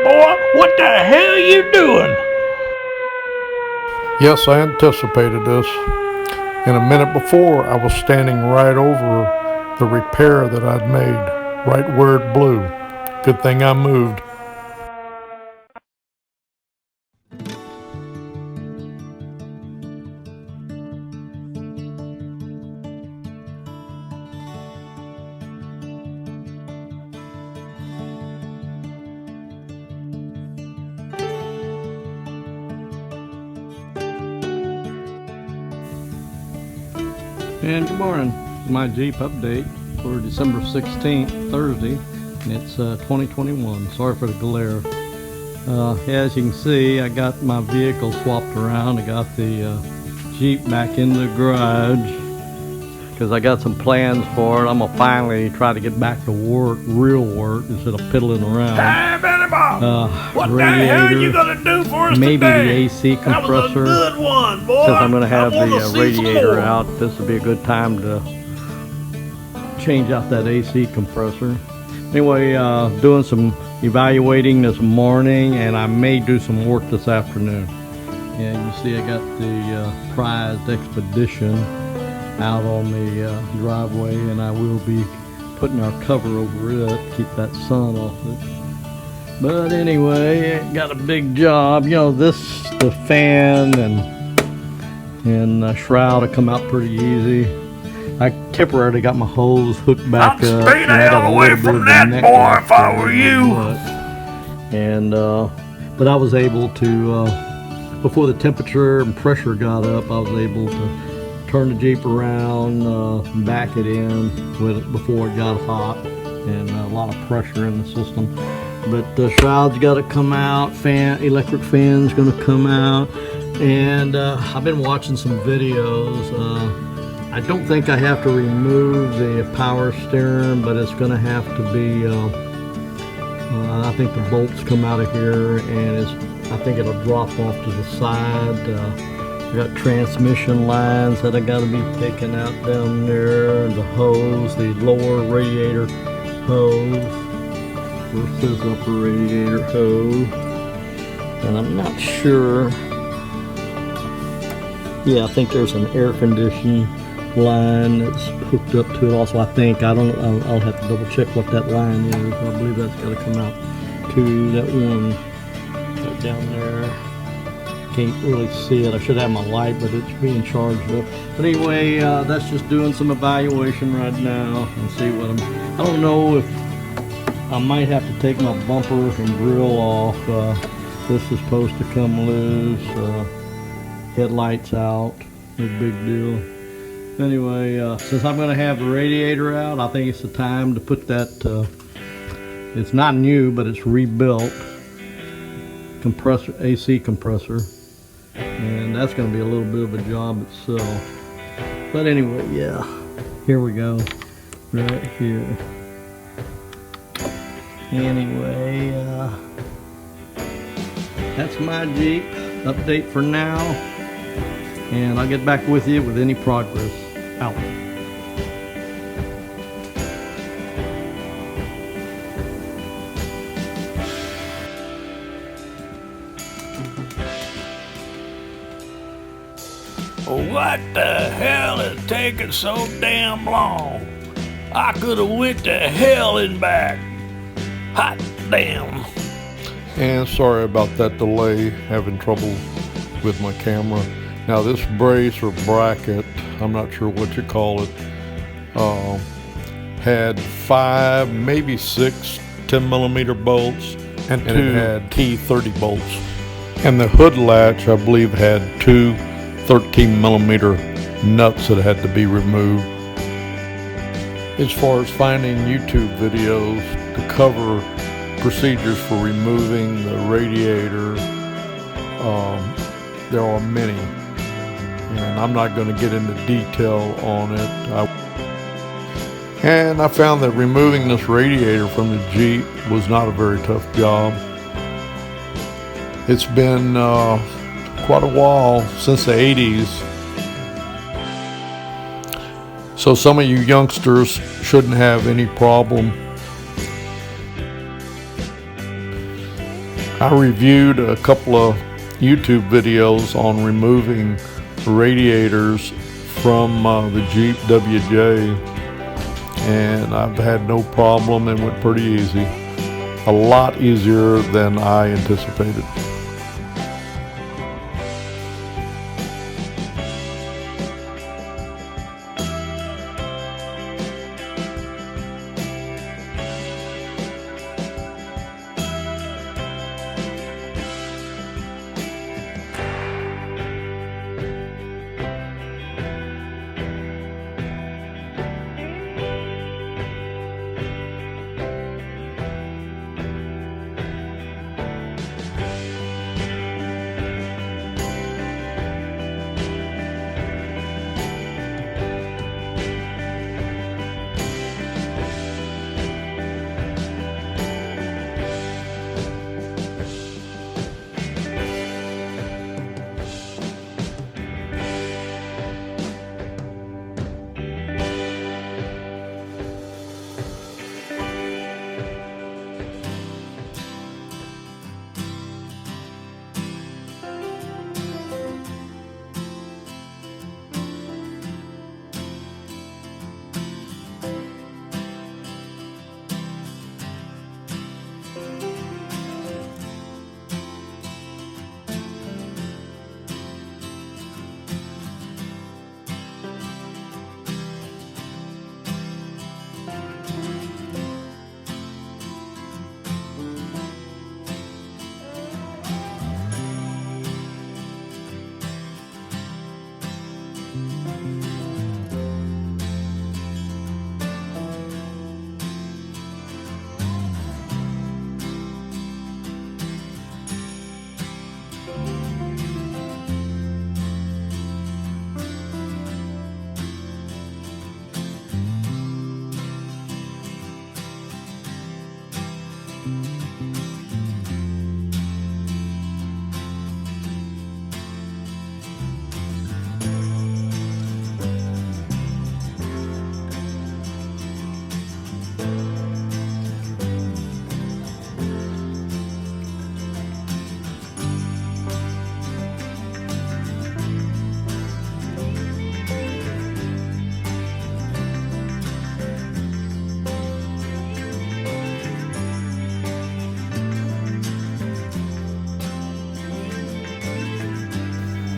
boy. What the hell you doing? Yes, I anticipated this. And a minute before, I was standing right over the repair that I'd made, right where it blew. Good thing I moved. And good morning. My Jeep update for December 16th, Thursday, and it's 2021. Sorry for the glare. As you can see, I got my vehicle swapped around. I got the Jeep back in the garage because I got some plans for it. I'm gonna finally try to get back to work, real work, instead of piddling around. Hey, Benny Bob. What Radiator, the hell are you gonna do for us maybe today? the AC compressor. That was a good one, boy. Since I'm gonna have I wanna the see radiator some out, this would be a good time to change out that AC compressor. Anyway, doing some evaluating this morning, and I may do some work this afternoon. And you see I got the prized Expedition out on the driveway, and I will be putting our cover over it to keep that sun off it. But anyway, got a big job. You know, the fan and shroud will come out pretty easy. I temporarily got my hose hooked back up. I'd stay the hell away from that, boy, if I were you. And but I was able to, before the temperature and pressure got up, I was able to turn the Jeep around, back it in with it before it got hot, and a lot of pressure in the system. But the shroud's got to come out, electric fan's going to come out, and I've been watching some videos. I don't think I have to remove the power steering, but it's going to have to be, I think the bolts come out of here, and I think it'll drop off to the side. I got transmission lines that I got to be taken out down there, the hose, the lower radiator hose versus upper radiator hose, and I'm not sure. Yeah, I think there's an air conditioning line that's hooked up to it also. I think, I don't know, I'll have to double check what that line is. I believe that's got to come out to that one right down there. Can't really see it. I should have my light, but it's being charged up. But anyway, that's just doing some evaluation right now and see what I don't know if I might have to take my bumper and grill off. This is supposed to come loose. Headlights out. No big deal. Anyway, since I'm going to have the radiator out, I think it's the time to put that, it's not new, but it's rebuilt, compressor, AC compressor. And that's going to be a little bit of a job itself. But anyway, yeah, here we go, right here. Anyway, that's my Jeep update for now, and I'll get back with you with any progress. Out. What the hell is taking so damn long? I could have went to hell and back. Hot damn. And sorry about that delay, having trouble with my camera. Now this brace or bracket, I'm not sure what you call it, had 5, maybe 6 10mm bolts, and 2 it had key 30 bolts. And the hood latch, I believe, had 2 13mm nuts that had to be removed. As far as finding YouTube videos to cover procedures for removing the radiator, there are many, and I'm not going to get into detail on it. And I found that removing this radiator from the Jeep was not a very tough job. It's been quite a while, since the 80s. So some of you youngsters shouldn't have any problem. I reviewed a couple of YouTube videos on removing radiators from the Jeep WJ, and I've had no problem. It went pretty easy. A lot easier than I anticipated.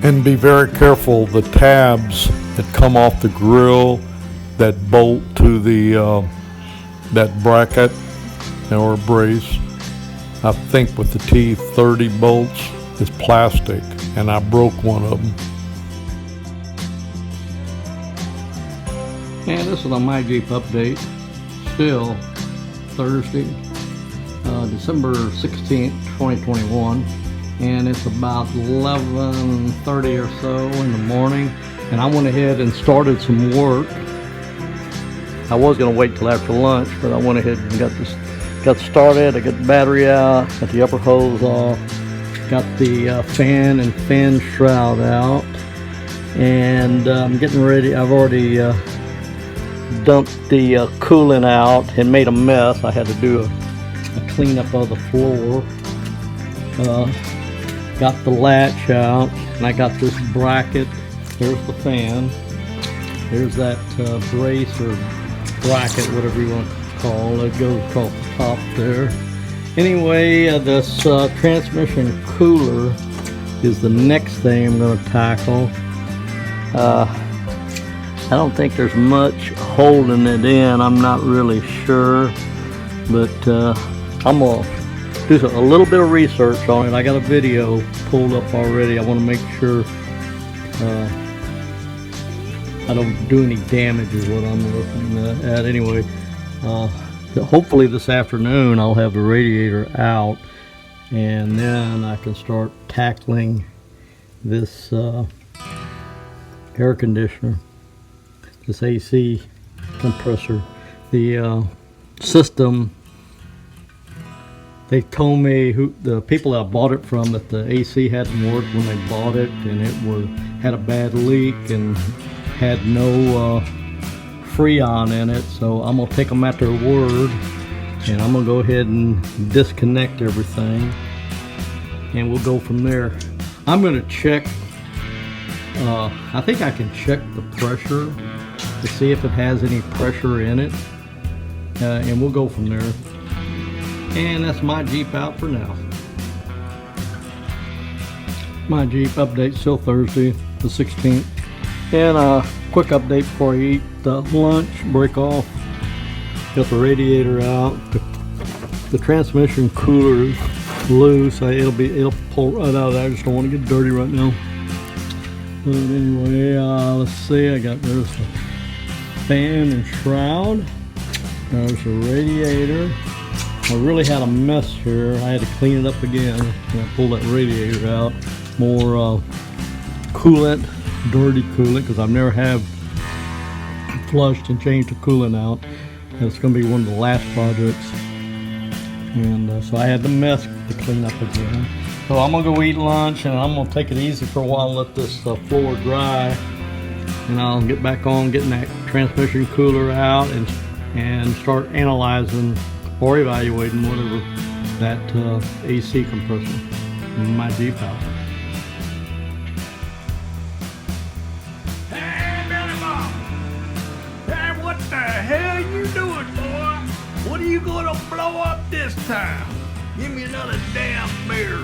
And be very careful, the tabs that come off the grill that bolt to the that bracket or brace, I think with the T30 bolts, is plastic, and I broke one of them. And this is a My Jeep update. Still Thursday, December 16th, 2021. And it's about 11:30 or so in the morning, and I went ahead and started some work. I was going to wait till after lunch, but I went ahead and got started. I got the battery out, got the upper hose off, got the fan and fin shroud out, and I'm getting ready. I've already dumped the coolant out and made a mess. I had to do a cleanup of the floor. Got the latch out, and I got this bracket. There's the fan. There's that brace or bracket, whatever you want to call it. It goes across the top there. Anyway, this transmission cooler is the next thing I'm going to tackle. I don't think there's much holding it in. I'm not really sure, but I'm going to do a little bit of research on it. I got a video pulled up already. I want to make sure I don't do any damage is what I'm looking at. Anyway, hopefully this afternoon I'll have the radiator out, and then I can start tackling this air conditioner, this AC compressor. The system, they told me, the people that I bought it from, that the AC hadn't worked when they bought it, and it had a bad leak and had no Freon in it. So I'm gonna take them at their word, and I'm gonna go ahead and disconnect everything and we'll go from there. I'm going to check, I think I can check the pressure to see if it has any pressure in it, and we'll go from there. And that's my Jeep out for now. My Jeep update still Thursday the 16th. And a quick update before I eat lunch, break off. Got the radiator out. The transmission cooler is loose. It'll pull right out of there. I just don't want to get dirty right now. But anyway, let's see. There's the fan and shroud. There's the radiator. I really had a mess here. I had to clean it up again. I pulled that radiator out. More coolant, dirty coolant, because I've never have flushed and changed the coolant out. And it's going to be one of the last projects. And so I had the mess to clean up again. So I'm going to go eat lunch, and I'm going to take it easy for a while and let this floor dry. And I'll get back on getting that transmission cooler out and start analyzing or evaluating whatever that AC compressor in my Jeep house. Hey, Billy Bob! Hey, what the hell you doing, boy? What are you gonna blow up this time? Give me another damn beer.